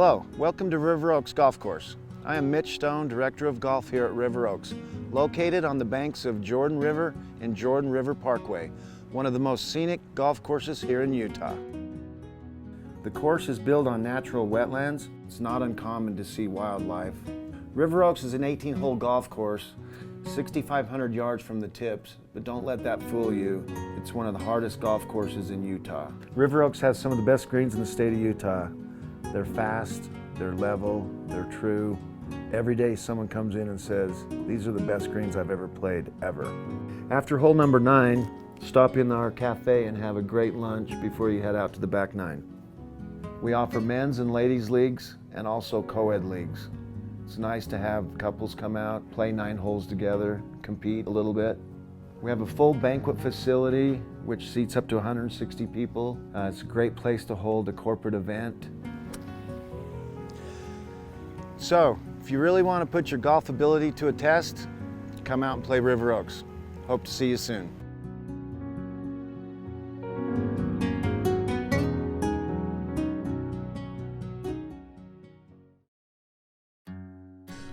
Hello, welcome to River Oaks Golf Course. I am Mitch Stone, Director of Golf here at River Oaks, located on the banks of Jordan River and Jordan River Parkway, one of the most scenic golf courses here in Utah. The course is built on natural wetlands. It's not uncommon to see wildlife. River Oaks is an 18-hole golf course, 6,500 yards from the tips, but don't let that fool you. It's one of the hardest golf courses in Utah. River Oaks has some of the best greens in the state of Utah. They're fast, they're level, they're true. Every day someone comes in and says, these are the best greens I've ever played, ever. After hole number 9, stop in our cafe and have a great lunch before you head out to the back 9. We offer men's and ladies leagues and also co-ed leagues. It's nice to have couples come out, play 9 holes together, compete a little bit. We have a full banquet facility which seats up to 160 people. It's a great place to hold a corporate event. So, if you really want to put your golf ability to a test, come out and play River Oaks. Hope to see you soon.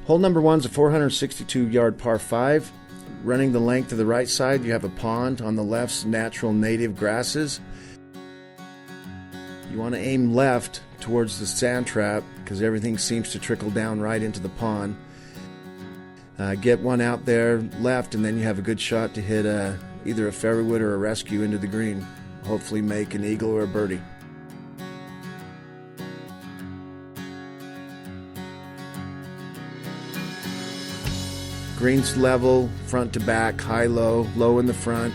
Hole number 1 is a 462-yard par 5. Running the length of the right side, you have a pond. On the left's natural native grasses. You want to aim left towards the sand trap because everything seems to trickle down right into the pond. Get one out there left and then you have a good shot to hit either a fairway wood or a rescue into the green. Hopefully make an eagle or a birdie. Green's level, front to back, high, low, low in the front.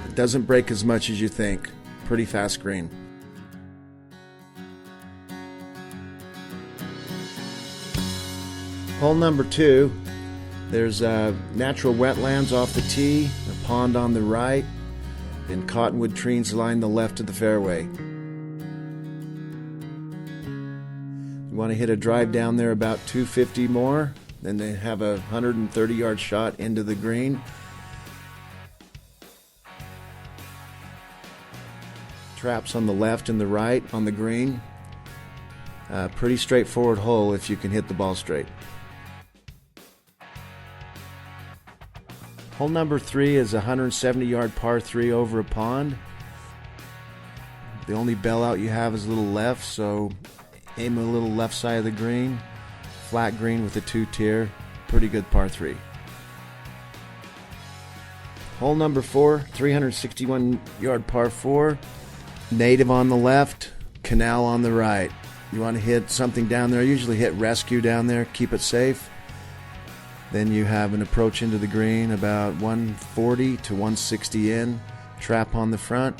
It doesn't break as much as you think. Pretty fast green. Hole number 2, there's natural wetlands off the tee, a pond on the right, and cottonwood trees line the left of the fairway. You want to hit a drive down there about 250 more, then they have a 130-yard shot into the green. Traps on the left and the right on the green. Pretty straightforward hole if you can hit the ball straight. Hole number 3 is a 170-yard par 3 over a pond. The only bell out you have is a little left, so aim a little left side of the green. Flat green with a 2-tier. Pretty good par 3. Hole number 4, 361-yard par 4. Native on the left, canal on the right. You want to hit something down there. I usually hit rescue down there, keep it safe. Then you have an approach into the green about 140 to 160 in. Trap on the front,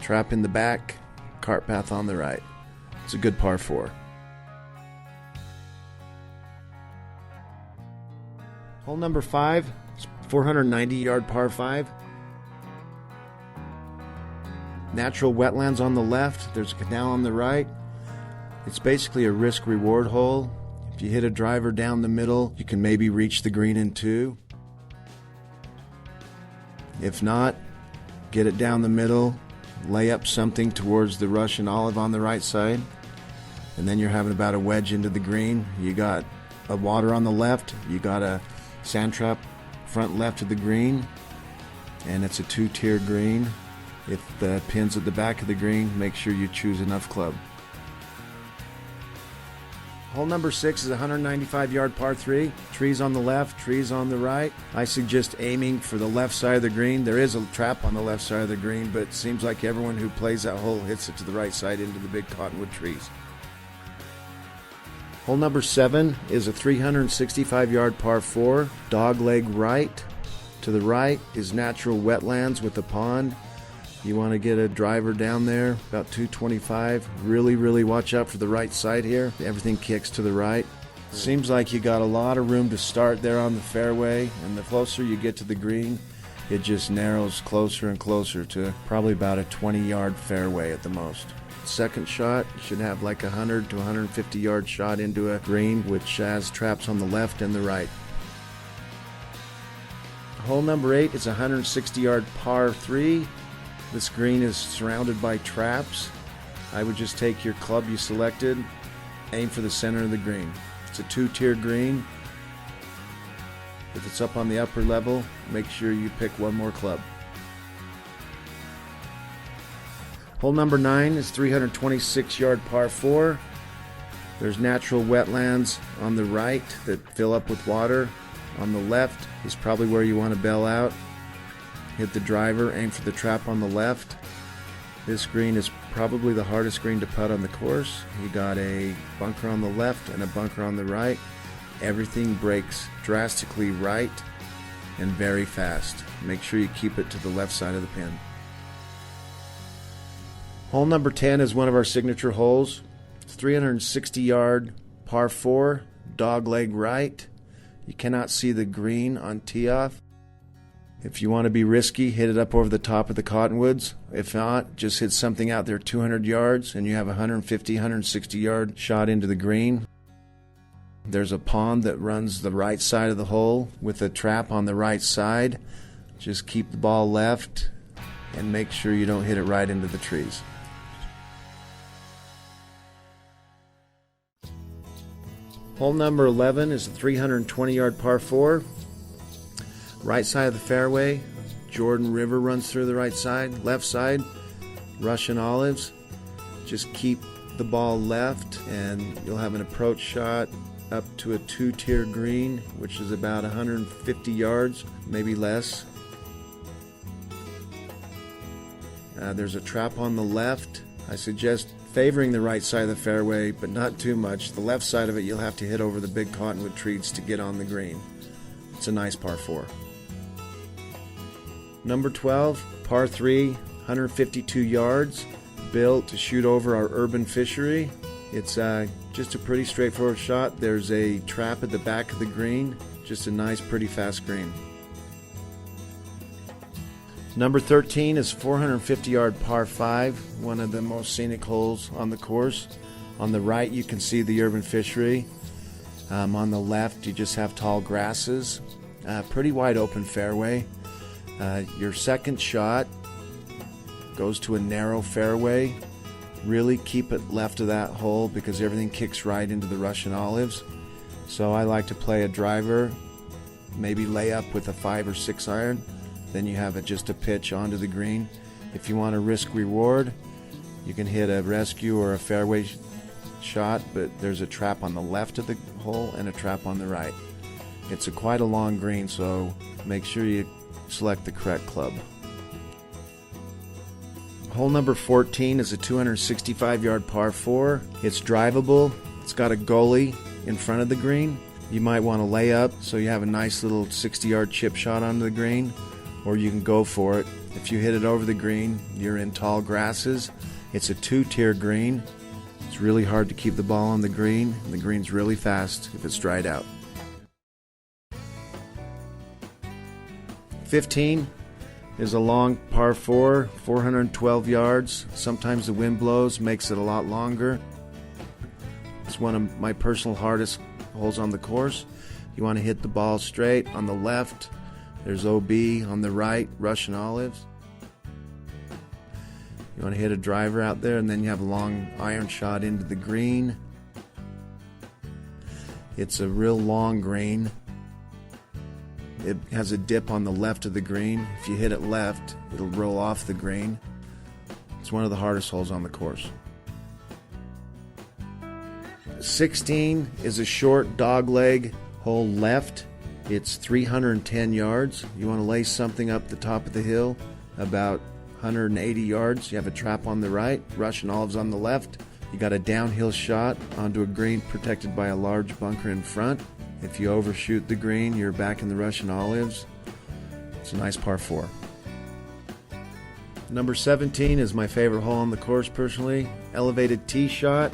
trap in the back, cart path on the right. It's a good par 4. Hole number 5, 490-yard par 5. Natural wetlands on the left, there's a canal on the right. It's basically a risk-reward hole. If you hit a driver down the middle, you can maybe reach the green in 2. If not, get it down the middle, lay up something towards the Russian olive on the right side, and then you're having about a wedge into the green. You got a water on the left, you got a sand trap front left of the green, and it's a 2-tier green. If the pin's at the back of the green, make sure you choose enough club. Hole number 6 is a 195-yard par 3. Trees on the left, trees on the right. I suggest aiming for the left side of the green. There is a trap on the left side of the green, but it seems like everyone who plays that hole hits it to the right side into the big cottonwood trees. Hole number 7 is a 365-yard par 4. Dogleg right. To the right is natural wetlands with a pond. You want to get a driver down there, about 225. Really watch out for the right side here. Everything kicks to the right. Seems like you got a lot of room to start there on the fairway, and the closer you get to the green, it just narrows closer and closer to probably about a 20-yard fairway at the most. Second shot, you should have like a 100 to 150-yard shot into a green, which has traps on the left and the right. Hole number 8 is a 160-yard par 3. This green is surrounded by traps. I would just take your club you selected, aim for the center of the green. It's a two-tier green. If it's up on the upper level, make sure you pick one more club. Hole number 9 is 326-yard par 4. There's natural wetlands on the right that fill up with water. On the left is probably where you want to bail out. Hit the driver, aim for the trap on the left. This green is probably the hardest green to putt on the course. You got a bunker on the left and a bunker on the right. Everything breaks drastically right and very fast. Make sure you keep it to the left side of the pin. Hole number 10 is one of our signature holes. It's 360-yard par 4, dogleg right. You cannot see the green on tee off. If you want to be risky, hit it up over the top of the cottonwoods. If not, just hit something out there 200 yards and you have a 150, 160-yard shot into the green. There's a pond that runs the right side of the hole with a trap on the right side. Just keep the ball left and make sure you don't hit it right into the trees. Hole number 11 is a 320-yard par 4. Right side of the fairway, Jordan River runs through the right side. Left side, Russian Olives. Just keep the ball left and you'll have an approach shot up to a two-tier green, which is about 150 yards, maybe less. There's a trap on the left. I suggest favoring the right side of the fairway, but not too much. The left side of it, you'll have to hit over the big cottonwood trees to get on the green. It's a nice par 4. Number 12, par 3, 152 yards, built to shoot over our urban fishery. It's just a pretty straightforward shot. There's a trap at the back of the green, just a nice, pretty fast green. Number 13 is 450-yard par 5, one of the most scenic holes on the course. On the right, you can see the urban fishery. On the left, you just have tall grasses. Pretty wide open fairway. Your second shot goes to a narrow fairway. Really keep it left of that hole because everything kicks right into the Russian Olives. So I like to play a driver, maybe lay up with a 5 or 6 iron. Then you have just a pitch onto the green. If you want a risk reward, you can hit a rescue or a fairway shot, but there's a trap on the left of the hole and a trap on the right. It's quite a long green, so make sure you select the correct club. Hole number 14 is a 265-yard par 4. It's drivable. It's got a gully in front of the green. You might want to lay up so you have a nice little 60-yard chip shot onto the green, or you can go for it. If you hit it over the green, you're in tall grasses. It's a two-tier green. It's really hard to keep the ball on the green, and the green's really fast if it's dried out. 15 is a long par 4, 412 yards. Sometimes the wind blows, makes it a lot longer. It's one of my personal hardest holes on the course. You want to hit the ball straight. On the left, there's OB. On the right, Russian Olives. You want to hit a driver out there, and then you have a long iron shot into the green. It's a real long green. It has a dip on the left of the green. If you hit it left, it'll roll off the green. It's one of the hardest holes on the course. 16 is a short dogleg hole left. It's 310 yards. You want to lay something up the top of the hill about 180 yards. You have a trap on the right, Russian Olives on the left. You got a downhill shot onto a green protected by a large bunker in front. If you overshoot the green, you're back in the Russian Olives. It's a nice par 4. Number 17 is my favorite hole on the course personally. Elevated tee shot,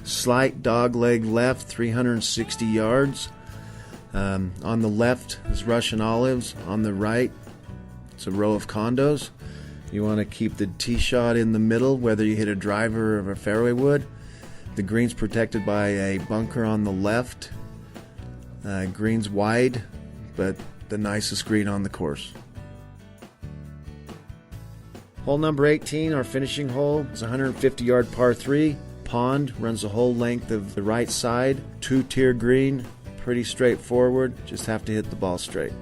slight dogleg left, 360 yards. On the left is Russian Olives. On the right, it's a row of condos. You want to keep the tee shot in the middle, whether you hit a driver or a fairway wood. The green's protected by a bunker on the left. Green's wide, but the nicest green on the course. Hole number 18, our finishing hole, is a 150-yard par 3. Pond runs the whole length of the right side. Two-tier green, pretty straightforward. Just have to hit the ball straight.